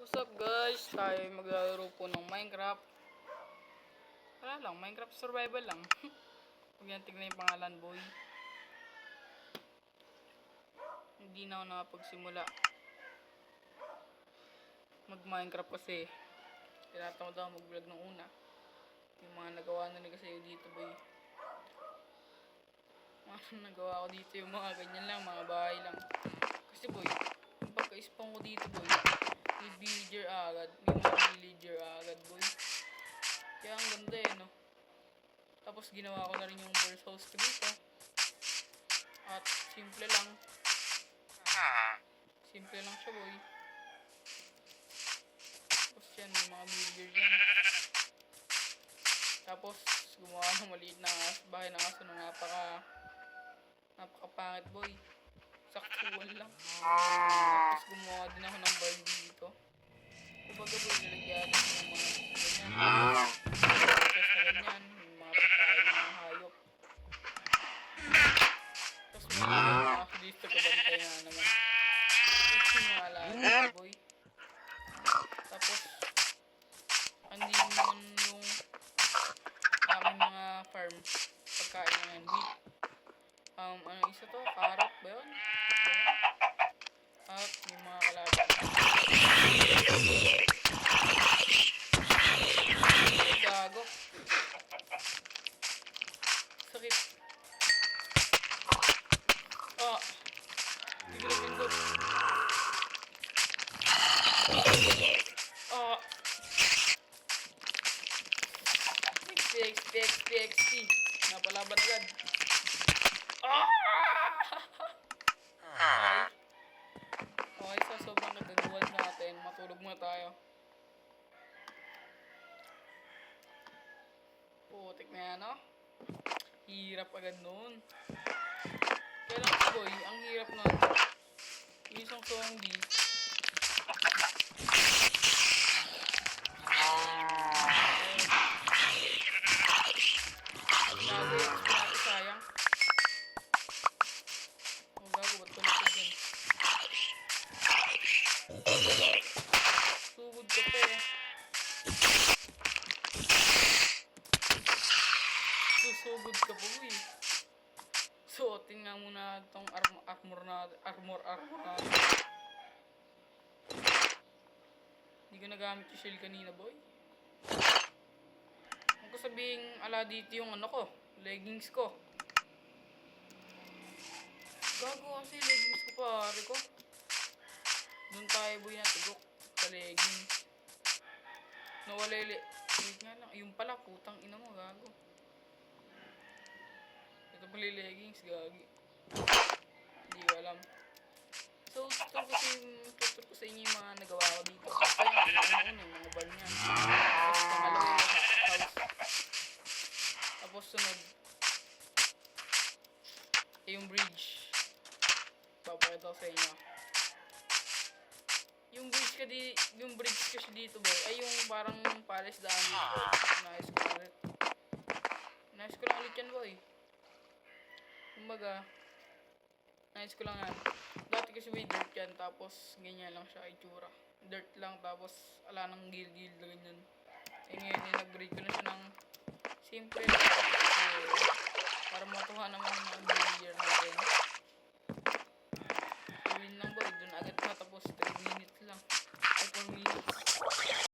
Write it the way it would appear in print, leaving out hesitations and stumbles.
What's up guys? Tayo maglalaro po ng Minecraft. Wala lang, Minecraft survival lang. Huwag yan tignan yung pangalan, boy. Hindi na ako nakapagsimula mag-Minecraft kasi tinatamad ako mag-vlog nung una. Yung mga nagawa na kasi dito, boy. Mga nagawa ko dito yung mga ganyan lang, mga bahay lang. Kasi boy, yung pagka-spawn ko dito, boy, may villager agad. May mga villager agad, boy. Kaya ang ganda no. Tapos ginawa ko na rin yung first house ko dito. At simple lang. Simple lang siya, boy. Tapos yan, may mga villager dyan. Tapos gumawa ng maliit na bahay ng aso na napakapangit, boy. Saktuan lang. Tapos gumawa din ako ng barn dito. Kumbaga, boy, nilagyan ng mga ganyan. Tapos na ganyan, yung mga pagkain ng mga hayop. Tapos may mga ako dito, kabantay nga naman. Tapos yung mga alaga, boy. Tapos andin naman yung aming mga farm. Pagkain na yan, wheat. Ano isa to? Carrot ba yun? At yung mga kalaban. Gago. Sakit. Hindi ko na pindot. XP. Napalaban agad. Okay, sa sobrang nagaguhan natin, matulog muna tayo. Putik na yan, no? Hirap agad nun. Kaya lang, boy, ang hirap nun. Yung isang zombie. Sayang. Oh, gago, ba't tumatid yan? Sugod ka pa eh. Susugod ka pa, boy. Suotin nga muna itong armor natin. Hindi ko nagamit yung shield kanina, boy. Kung ko sabihing ala dito yung ano ko, leggings ko. Gago kasi leggings ko, pare ko. Doon tayo, boy, natugok sa leggings. Nawalele. Wait nga lang. Yung pala, putang ina mo, gago. Ito pala yung leggings, gagi. Hindi ko alam. So, tutur ko sa inyo yung mga nagawa ko dito. Ito yung mga barn yan. Tapos pangalawa yung house. Tapos sunod yung bridge. Papakita ko sa inyo. Yung bridge kasi dito, boy, ay yung parang palace daan dito. Nice ko ulit. Nice ko lang ulit yan, boy. Kumbaga, nice ko lang yan. Dati kasi may dirt yan, tapos ganyan lang siya itsura. Dirt lang, tapos ala ng gil-gil na ganyan. Eh ngayon, nag-grade ko na siya ng simple. Kasi, para matuha naman yung mga villager natin.